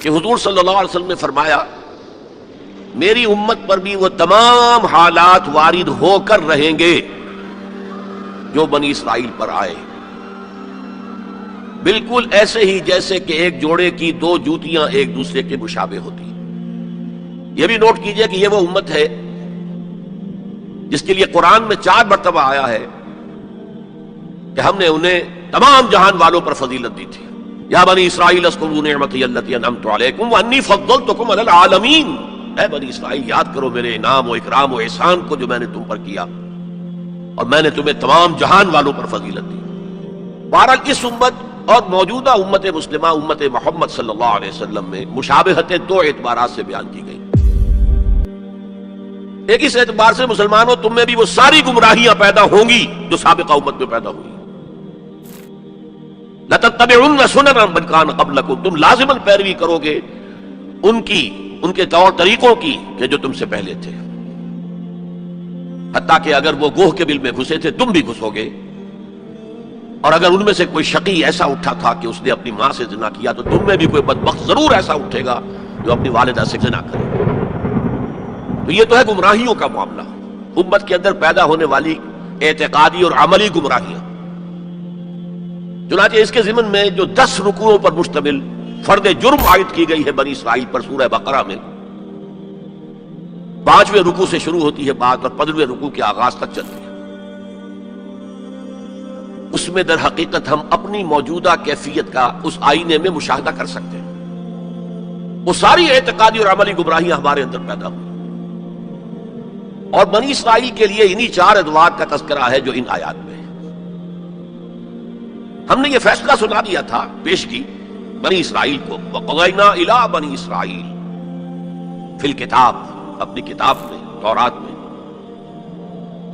کہ حضور صلی اللہ علیہ وسلم نے فرمایا میری امت پر بھی وہ تمام حالات وارد ہو کر رہیں گے جو بنی اسرائیل پر آئے، بالکل ایسے ہی جیسے کہ ایک جوڑے کی دو جوتیاں ایک دوسرے کے مشابہ ہوتی ہیں۔ یہ بھی نوٹ کیجئے کہ یہ وہ امت ہے جس کے لیے قرآن میں 4 مرتبہ آیا ہے کہ ہم نے انہیں تمام جہان والوں پر فضیلت دی تھی۔ یا بنی اسرائیل اذکروا نعمتی التی انعمت علیکم وانی فضلتکم علی العالمین، اے بنی اسرائیل یاد کرو میرے انعام و اکرام و احسان کو جو میں نے تم پر کیا اور میں نے تمہیں تمام جہان والوں پر فضیلت دی۔ بہرحال اس امت اور موجودہ امت مسلمہ امت محمد صلی اللہ علیہ وسلم میں مشابہتیں 2 اعتبارات سے بیان کی گئی۔ ایک اس اعتبار سے مسلمانوں تم میں بھی وہ ساری گمراہیاں پیدا ہوں گی جو سابقہ امت میں پیدا ہوئی۔ لَتَتَّبِعُنَّ سُنَنَ مَنْ كَانَ قَبْلَكُمْ، تم لازماً پیروی کرو گے ان کے طور طریقوں کی کہ جو تم سے پہلے تھے، حتیٰ کہ اگر وہ گوہ کے بل میں گھسے تھے تم بھی گھسو گے، اور اگر ان میں سے کوئی شقی ایسا اٹھا تھا کہ اس نے اپنی ماں سے زنا کیا تو تم میں بھی کوئی بدبخت ضرور ایسا اٹھے گا جو اپنی والدہ سے زنا کرے۔ تو یہ تو ہے گمراہیوں کا معاملہ، امت کے اندر پیدا ہونے والی اعتقادی اور عملی گمراہیاں۔ چنانچہ اس کے ضمن میں جو 10 رکوعوں پر مشتمل فرد جرم عائد کی گئی ہے بنی اسرائیل پر سورہ بقرہ میں، 5ویں رکوع سے شروع ہوتی ہے بات اور 15ویں رکوع کے آغاز تک چلتی ہے، اس میں در حقیقت ہم اپنی موجودہ کیفیت کا اس آئینے میں مشاہدہ کر سکتے ہیں۔ وہ ساری اعتقادی اور عملی گمراہیاں ہمارے اندر پیدا ہوئی، اور بنی اسرائیل کے لیے انہی 4 ادوار کا تذکرہ ہے جو ان آیات میں ہے۔ ہم نے یہ فیصلہ سنا دیا تھا، پیش کی بنی اسرائیل کو، وَقَضَيْنَا إِلَىٰ بَنِي إِسْرَائِيلَ فِي الْكِتَابِ، اپنی کتاب میں تورات میں،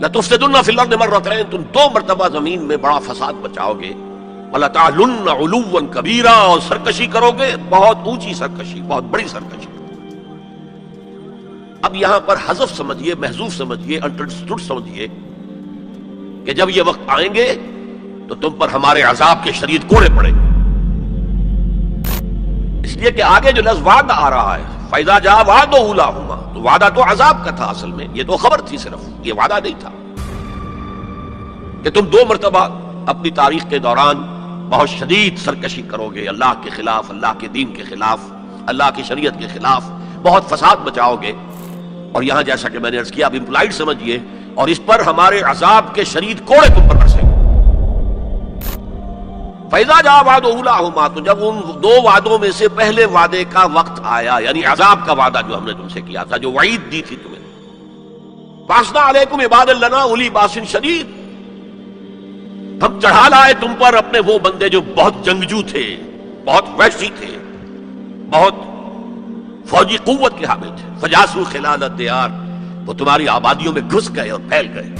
لَتُفْسِدُنَّ فِي الْأَرْضِ مَرَّتَيْنِ، تم 2 مرتبہ زمین میں بڑا فساد مچاؤ گے، وَلَتَعْلُنَّ عُلُوًّا كَبِيرًا، اور سرکشی کرو گے، بہت اونچی سرکشی، بہت بڑی سرکشی۔ اب یہاں پر حذف سمجھیے، محذوف سمجھیے، انڈرسٹوڈ سمجھیے کہ جب یہ وقت آئیں گے تو تم پر ہمارے عذاب کے شدید کوڑے پڑیں گے، اس لیے کہ آگے جو لفظ وعدہ آ رہا ہے فَإِذَا جَاءَ وَعْدُ أُولَاهُمَا، تو وعدہ تو عذاب کا تھا، اصل میں یہ تو خبر تھی، صرف یہ وعدہ نہیں تھا کہ تم 2 مرتبہ اپنی تاریخ کے دوران بہت شدید سرکشی کرو گے، اللہ کے خلاف، اللہ کے دین کے خلاف، اللہ کی شریعت کے خلاف بہت فساد مچاؤ گے، اور یہاں جیسا کہ میں نے عرض کیا اب امپلائڈ سمجھیے، اور اس پر ہمارے عذاب کے شدید کوڑے تم پر برسیں گے۔ فَإِذَا جَاءَ وَعْدُ أُولَاهُمَا، تو جب ان 2 وعدوں میں سے پہلے وعدے کا وقت آیا، یعنی عذاب کا وعدہ جو ہم نے تم سے کیا تھا، جو وعید دی تھی تمہیں، بَعَثْنَا عَلَيْكُمْ عِبَادًا لَنَا أُولِي بَأْسٍ شَدِيدٍ، ہم چڑھا لائے تم پر اپنے وہ بندے جو بہت جنگجو تھے، بہت وحشی تھے، بہت فوجی قوت کے حامل تھے، فجاسوا خلال الدیار، وہ تمہاری آبادیوں میں گھس گئے اور پھیل گئے،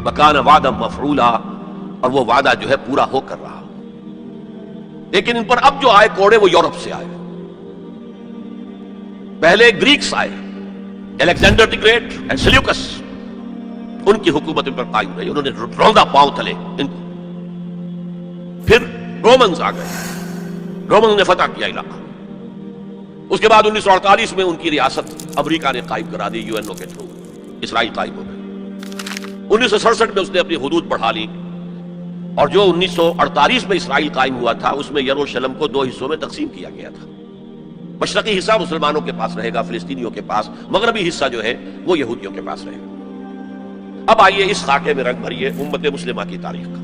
وکان وعدا مفعولا، اور وہ وعدہ جو ہے پورا ہو کر رہا۔ لیکن ان پر اب جو آئے کوڑے وہ یورپ سے آئے، پہلے گریکس آئے، Alexander the great and Seleucus, ان کی حکومت ان پر قائم رہی، انہوں نے روندا پاؤں تلے ان کو، پھر رومنز آ گئے، رومنز نے فتح کیا علاقہ، اس کے بعد 1948 میں ان کی ریاست امریکہ نے قائم کرا دی، UN کے تھرو اسرائیل قائم ہو گئے۔ 1967 میں اس نے اپنی حدود بڑھا لی، اور جو 1948 میں اسرائیل قائم ہوا تھا اس میں یروشلم کو 2 حصوں میں تقسیم کیا گیا تھا، مشرقی حصہ مسلمانوں کے پاس رہے گا، فلسطینیوں کے پاس، مغربی حصہ جو ہے وہ یہودیوں کے پاس رہے گا۔ اب آئیے اس خاکے میں رنگ بھریے امت مسلمہ کی تاریخ کا۔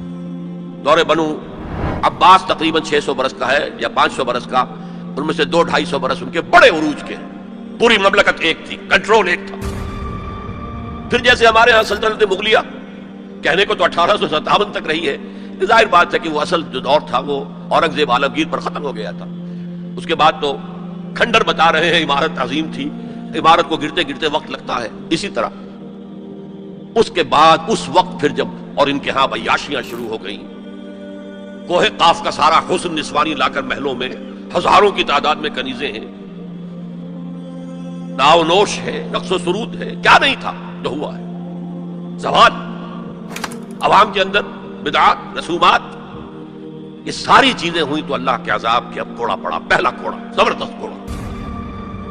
دور بنو عباس تقریباً 600 برس کا ہے یا 500 برس کا، ان میں سے 200-250 برس ان کے بڑے عروج کے، پوری مملکت ایک تھی، کنٹرول ایک تھا۔ پھر جیسے ہمارے ہاں سلطنت مغلیہ کہنے کو تو 1857 تک رہی ہے، ظاہر بات ہے کہ وہ اصل جو دور تھا وہ اورنگزیب عالمگیر پر ختم ہو گیا تھا، اس کے بعد تو کھنڈر بتا رہے ہیں عمارت عظیم تھی، عمارت کو گرتے گرتے وقت لگتا ہے، اسی طرح اس کے بعد اس وقت پھر جب اور ان کے ہاں عیاشیاں شروع ہو گئیں، کوہ قاف کا سارا حسن نسوانی لا کر محلوں میں، ہزاروں کی تعداد میں کنیزیں ہیں، ناو نوش ہے، رقص و سرود ہے، کیا نہیں تھا جو ہوا ہے، زوال، عوام کے اندر بدعات، رسومات، یہ ساری چیزیں ہوئی تو اللہ کے عذاب کے اب کوڑا پڑا، پہلا کوڑا، زبردست کوڑا.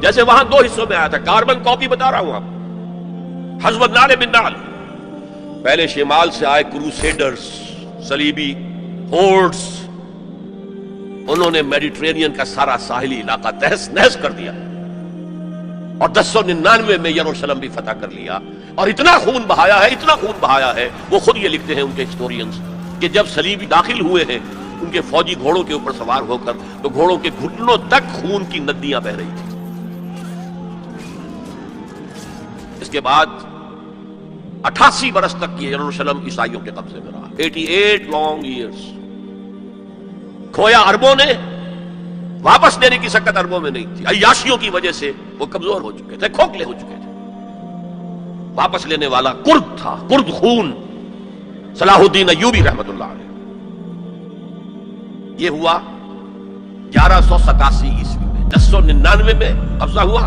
جیسے وہاں دو حصوں میں آیا تھا، کاربن کاپی بتا رہا ہوں آپ. حزب النار من نار، پہلے شمال سے آئے کروسیڈرز، صلیبی ہورڈز، انہوں نے میڈیٹرینین کا سارا ساحلی علاقہ تہس نہس کر دیا، اور 1099 میں یروشلم بھی فتح کر لیا، اور اتنا خون بہایا ہے، اتنا خون بہایا ہے. وہ خود یہ لکھتے ہیں ان کے ہسٹورینز کہ جب صلیبی داخل ہوئے ہیں ان کے فوجی گھوڑوں کے اوپر سوار ہو کر، تو گھوڑوں کے گھٹنوں تک خون کی ندیاں بہ رہی تھیں. اس کے بعد 88 برس تک یہ یروشلم عیسائیوں کے قبضے میں رہا. 88 لانگ ایئرز. کھویا اربوں نے، واپس دینے کی سکت اربوں میں نہیں تھی. عیاشیوں کی وجہ سے وہ کمزور ہو چکے تھے، کھوکھلے ہو چکے تھے. واپس لینے والا کرد تھا، کرد خون، صلاح الدین ایوبی رحمت اللہ علیہ. یہ ہوا 1187 عیسوی میں. 1099 میں قبضہ ہوا،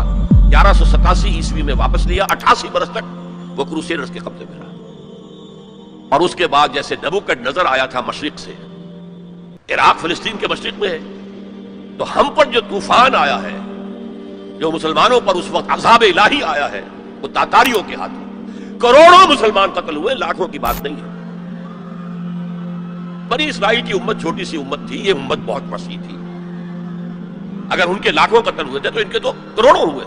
1187 عیسوی میں واپس لیا. 88 برس تک وہ کروسیڈرز کے قبضے میں رہا. اور اس کے بعد جیسے نبوکڈ نظر آیا تھا مشرق سے، عراق فلسطین کے مشرق میں ہے، تو ہم پر جو طوفان آیا ہے، جو مسلمانوں پر اس وقت عذاب الہی آیا ہے، وہ تاتاریوں کے ہاتھوں. کروڑوں مسلمان قتل ہوئے، لاکھوں کی بات نہیں ہے. بنی اسرائیل کی امت چھوٹی سی امت تھی، یہ امت بہت وسیع تھی. اگر ان کے لاکھوں قتل ہوئے تھے تو ان کے تو کروڑوں ہوئے.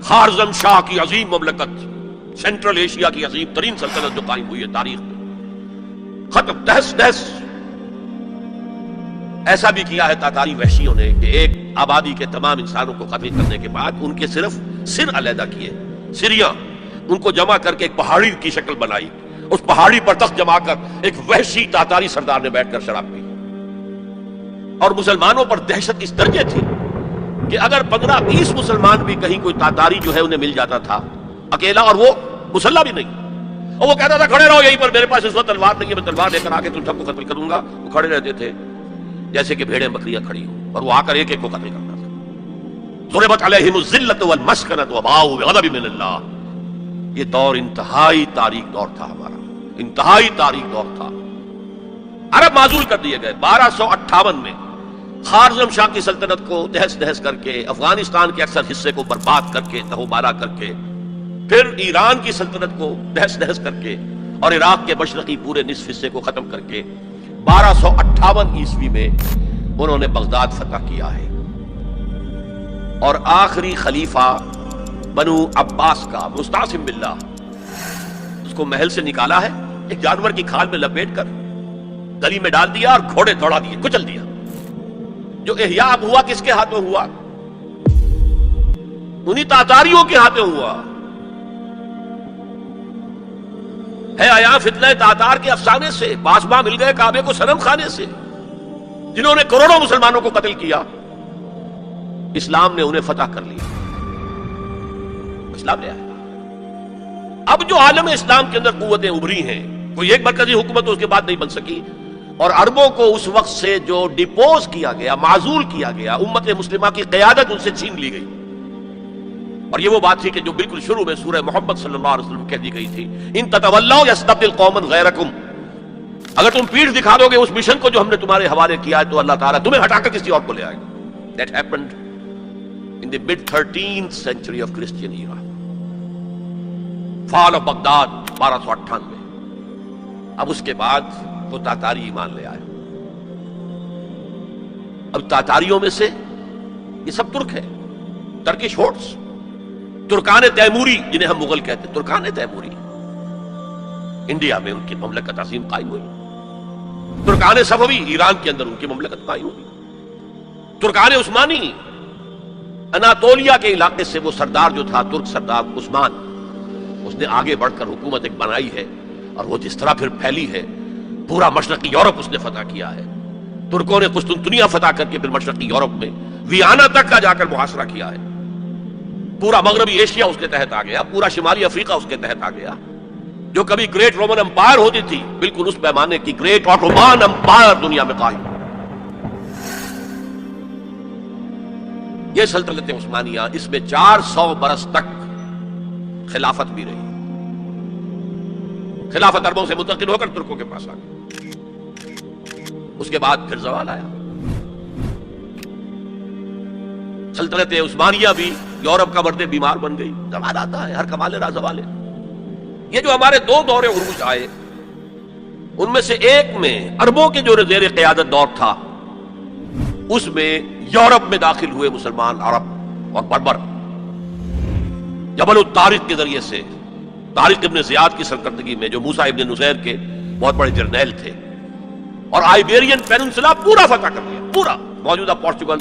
خارزم شاہ کی عظیم مملکت، سینٹرل ایشیا کی عظیم ترین سلطنت جو قائم ہوئی ہے تاریخ میں، ختم، تہس نہس. ایسا بھی کیا ہے تاتاری وحشیوں نے کہ ایک آبادی کے تمام انسانوں کو قتل کرنے کے بعد ان کے صرف سر علیحدہ کیے، سریاں، ان کو جمع کر کے ایک پہاڑی کی شکل بنائی. اس پہاڑی پر تخت جما کر ایک وحشی تاتاری سردار نے بیٹھ کر شراب پی. اور مسلمانوں پر دہشت اس درجے تھی کہ اگر 15-20 مسلمان بھی کہیں کوئی تاتاری جو ہے انہیں مل جاتا تھا اکیلا، اور وہ مسلح بھی نہیں، اور وہ کہتا تھا کھڑے رہو یہیں پر، میرے پاس اس وقت تلوار نہیں ہے، میں تلوار لے کر آ کے تم سب کو قتل کروں گا. وہ کھڑے رہتے تھے جیسے کہ بھیڑیں بکریاں کھڑی ہوں، اور وہ آ کر ایک ایک کو قتل کرتا تھا. ضربت علیہم الذلۃ والمسکنۃ وباؤوا بغضب من اللہ. یہ دور انتہائی تاریک دور تھا ہمارا، انتہائی تاریک دور تھا. عرب معزول کر دیے گئے. 1258 میں خارزم شاہ کی سلطنت کو تہس نہس کر کے، افغانستان کے اکثر حصے کو برباد کر کے، تہو بالا کر کے، پھر ایران کی سلطنت کو تہس نہس کر کے، اور عراق کے مشرقی پورے نصف حصے کو ختم کر کے 1258 عیسوی میں انہوں نے بغداد فتح کیا ہے. اور آخری خلیفہ بنو عباس کا مستعصم باللہ، اس کو محل سے نکالا ہے، ایک جانور کی کھال میں لپیٹ کر گلی میں ڈال دیا اور گھوڑے دوڑا دیے، کچل دیا. جو احیاء ہوا کس کے ہاتھوں ہوا؟ انہی تاتاریوں کے ہاتھوں ہوا. ہے آیا فتنہ تاتار کے افسانے سے. باسبا مل گئے کعبے کو صنم خانے سے، جنہوں نے کروڑوں مسلمانوں کو قتل کیا. اسلام نے انہیں فتح کر لیا، اسلام نے آیا. اب جو عالم اسلام کے اندر قوتیں ابھری ہیں، کوئی ایک مرکزی حکومت اس کے بعد نہیں بن سکی، اور عربوں کو اس وقت سے جو ڈیپوز کیا گیا، معزول کیا گیا، امت مسلمہ کی قیادت ان سے چھین لی گئی. اور یہ وہ بات تھی کہ جو بالکل شروع میں سورہ محمد صلی اللہ علیہ وسلم کہہ دی گئی تھی، ان تتولوا یستبدل قوما غیرکم. اگر تم پیٹھ دکھا دو گے اس مشن کو جو ہم نے تمہارے حوالے کیا ہے، تو اللہ تعالیٰ تمہیں ہٹا کر کسی اور کو لے آئے گا. That happened in the mid 13th century of Christian era. Fall of Baghdad 1298. اب اس کے بعد وہ تاتاری ایمان لے آئے. اب تاتاریوں میں سے یہ سب ترک ہے، ترکش ہورڈز، ترکان تیموری جنہیں ہم مغل کہتے ہیں، ترکان تیموری. انڈیا میں ان کی مملکت عظیم قائم ہوئی. ترکان صفوی ایران کے اندر ان کی مملکت قائم ہوئی. ترکان عثمانی اناتولیا کے علاقے سے وہ سردار جو تھا، ترک سردار عثمان، اس نے آگے بڑھ کر حکومت ایک بنائی ہے، اور وہ جس طرح پھر پھیلی ہے، پورا مشرقی یورپ اس نے فتح کیا ہے. ترکوں نے قسطنطنیہ فتح کر کے پھر مشرقی یورپ میں ویانا تک کا جا کر محاصرہ کیا ہے. پورا مغربی ایشیا اس کے تحت آ گیا، پورا شمالی افریقہ اس کے تحت آ گیا. جو کبھی گریٹ رومن امپائر ہوتی تھی، بالکل اس پیمانے کی گریٹ آٹومان امپائر دنیا میں قائم. یہ سلطنت عثمانیہ، اس میں 400 برس تک خلافت بھی رہی. خلافت عربوں سے منتقل ہو کر ترکوں کے پاس آ گئی. اس کے بعد پھر زوال آیا. سلطنت عثمانیہ بھی یورپ کا مرد بیمار بن گئی. زوال آتا ہے، ہر کمال را زوال ہے. یہ جو ہمارے دو دور عروج آئے، ان میں سے ایک میں عربوں کے جو زیر قیادت دور تھا، اس میں یورپ میں داخل ہوئے مسلمان عرب اور بربر جبل الطارق کے ذریعے سے. طارق ابن زیاد کی سرکردگی میں، جو موسیٰ ابن نصیر کے بہت بڑے جرنیل تھے، اور آئیبیرین پیننسلا پورا فتح کر لیا، پورا موجودہ پورچگل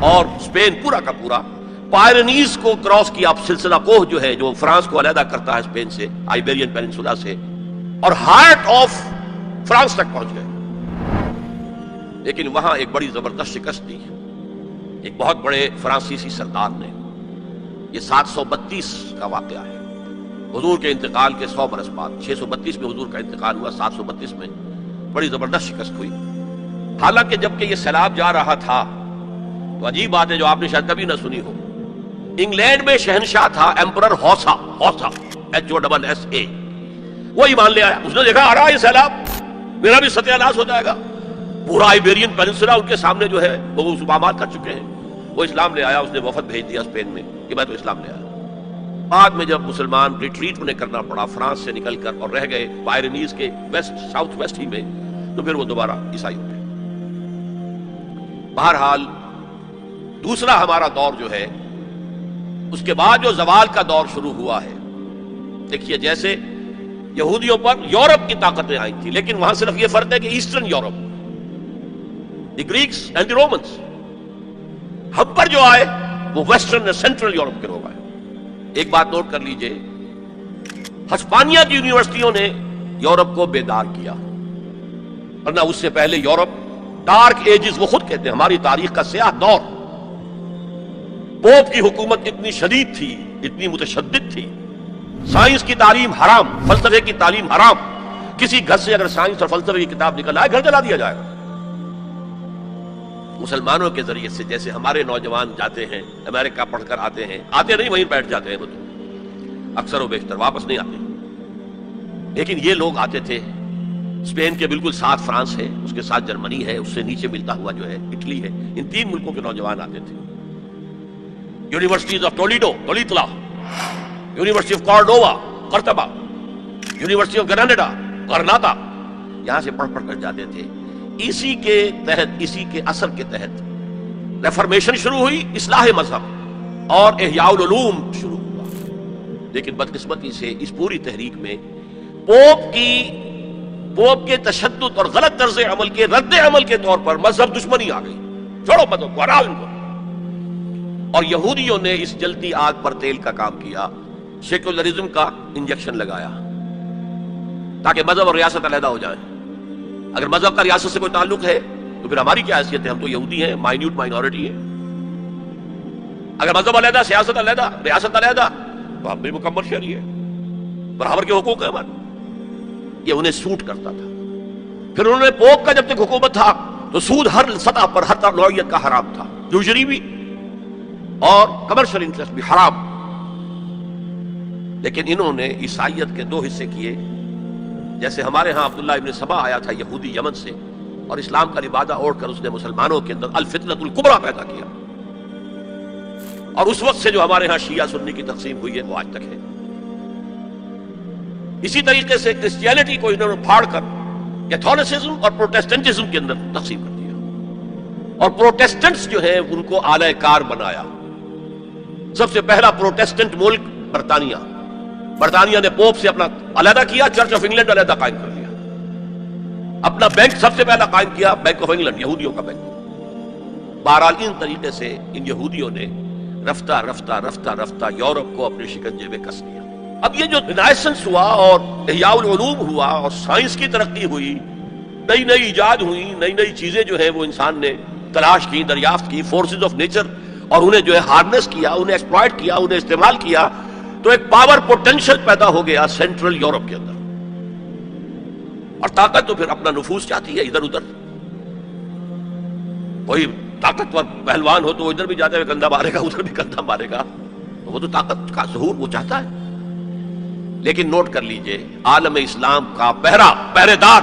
اور اسپین پورا کا پورا. پائرنیز کو کراس کیا، سلسلہ کوہ جو ہے جو فرانس کو علیحدہ کرتا ہے اسپین سے، آئیبیرین پیننسلا سے، اور ہارٹ آف فرانس تک پہنچ گئے. لیکن وہاں ایک بڑی زبردست شکست دی ایک بہت بڑے فرانسیسی سردار نے. یہ 732 کا واقعہ ہے، حضور کے انتقال کے 100 برس بعد. 632 میں حضور کا انتقال ہوا، 732 میں بڑی زبردست شکست ہوئی. حالانکہ جبکہ یہ سیلاب جا رہا تھا تو عجیب بات ہے جو آپ نے شاید کبھی نہ سنی ہو، انگلینڈ میں شہنشاہ تھا ایمپرر ہوسا، HOSSA. وہ ایمان لے آیا. اس نے دیکھا آ رہا ہے یہ سیلاب، میرا بھی ستیہ ناش ہو جائے گا. پورا آئیبیرین پیننسلا ان کے سامنے جو ہے وہ اسبامات کر چکے ہیں. وہ اسلام لے آیا. اس نے وفد بھیج دیا اسپین میں کہ میں تو اسلام لے آیا. بعد میں جب مسلمان ریٹریٹ انہیں کرنا پڑا فرانس سے نکل کر اور رہ گئے پائرنیز کے ویسٹ ساؤتھ ویسٹ ہی میں، تو پھر وہ دوبارہ عیسائی ہو گئے. بہرحال دوسرا ہمارا دور جو ہے، اس کے بعد جو زوال کا دور شروع ہوا ہے، دیکھیے جیسے یہودیوں پر یورپ کی طاقتیں آئی تھی، لیکن وہاں صرف یہ فرق ہے کہ eastern Europe, the Greeks and the Romans. ہم پر جو آئے وہ ویسٹرن سینٹرل یورپ کے لوگ آئے. ایک بات نوٹ کر لیجئے، ہسپانیہ کی یونیورسٹیوں نے یورپ کو بیدار کیا، ورنہ اس سے پہلے یورپ ڈارک ایجز، وہ خود کہتے ہیں ہماری تاریخ کا سیاہ دور. پوپ کی حکومت اتنی شدید تھی، اتنی متشدد تھی. سائنس کی تعلیم حرام، فلسفے کی تعلیم حرام. کسی گھر سے اگر سائنس اور فلسفے کی کتاب نکل آئے، گھر جلا دیا جائے گا. مسلمانوں کے ذریعے سے جیسے ہمارے نوجوان جاتے ہیں امریکہ پڑھ کر آتے ہیں، آتے نہیں وہیں بیٹھ جاتے ہیں، وہ تو اکثر و بیشتر واپس نہیں آتے. لیکن یہ لوگ آتے تھے. اسپین کے بالکل ساتھ فرانس ہے، اس کے ساتھ جرمنی ہے، اس سے نیچے ملتا ہوا جو ہے اٹلی ہے. ان 3 ملکوں کے نوجوان آتے تھے. یونیورسٹیز آف ٹولیڈو، تولیتلا، یونیورسٹی آف کارڈووا، قرطبہ، یونیورسٹی آف گراناڈا، غرناطہ، یہاں سے پڑھ کر جاتے تھے. اسی کے تحت، اسی کے اثر کے تحت ریفارمیشن شروع ہوئی، اصلاح مذہب اور احیاء العلوم شروع ہوا. لیکن بدقسمتی سے اس پوری تحریک میں پوپ کے تشدد اور غلط طرز عمل کے رد عمل کے طور پر مذہب دشمنی آ گئی. چھوڑو مذہب کو، ہراؤ ان کو. اور یہودیوں نے اس جلتی آگ پر تیل کا کام کیا، سیکولرزم کا انجیکشن لگایا تاکہ مذہب اور ریاست علیحدہ ہو جائیں. اگر مذہب کا ریاست سے کوئی تعلق ہے تو پھر ہماری کیا حیثیت ہے؟ ہم تو یہودی ہیں، مائنیوٹ مائنورٹی ہے. اگر مذہب علیحدہ، سیاست علیحدہ، ریاست علیحدہ، تو ہم بھی مکمل شہری ہیں، برابر کے حقوق ہیں ہمارے. یہ انہیں سوٹ کرتا تھا. پھر انہوں نے پوپ کا جب تک حکومت تھا تو سود ہر سطح پر، ہر نوعیت کا حرام تھا، یوزری بھی اور کمرشل انٹرسٹ بھی حرام. لیکن انہوں نے عیسائیت کے 2 حصے کیے. جیسے ہمارے ہاں عبداللہ ابن سبا آیا تھا یہودی یمن سے، اور اسلام کا لبادہ اوڑھ کر اس نے مسلمانوں کے اندر الفتنۃ الکبریٰ پیدا کیا. اور اس وقت سے جو ہمارے ہاں شیعہ سنی کی تقسیم ہوئی ہے وہ آج تک ہے. اسی طریقے سے کرسچینٹی کو انہوں نے پھاڑ کر کیتھولسزم اور پروٹیسٹنٹزم کے اندر تقسیم کر دیا، اور پروٹیسٹنٹس جو ہیں ان کو آلہ کار بنایا. سب سے پہلا پروٹیسٹنٹ ملک برطانیہ. برطانیہ نے پوپ سے اپنا علیحدہ کیا، چرچ آف انگلینڈ علیحدہ قائم کر لیا. اپنا بینک سب سے پہلا قائم کیا، بینک آف انگلینڈ، یہودیوں کا بینک. بہرحال ان طریقے سے ان یہودیوں نے رفتہ رفتہ رفتہ رفتہ یورپ کو اپنے شکنجے میں کس لیا. اب یہ جو رینائسنس ہوا اور احیاء العلوم ہوا اور سائنس کی ترقی ہوئی، نئی نئی ایجاد ہوئی، نئی نئی چیزیں جو ہے وہ انسان نے تلاش کی، دریافت کی، فورسز آف نیچر، اور انہیں جو ہے ہارنس کیا، انہیں ایکسپلائٹ کیا، انہیں استعمال کیا، تو ایک پاور پوٹینشل پیدا ہو گیا سینٹرل یورپ کے اندر. اور طاقت تو پھر اپنا نفوذ چاہتی ہے ادھر ادھر. کوئی طاقتور پہلوان ہو تو وہ ادھر بھی جاتے ہوئے کندھا مارے گا، ادھر بھی کندھا مارے گا. وہ تو طاقت کا ظہور وہ چاہتا ہے. لیکن نوٹ کر لیجئے، عالم اسلام کا پہرے دار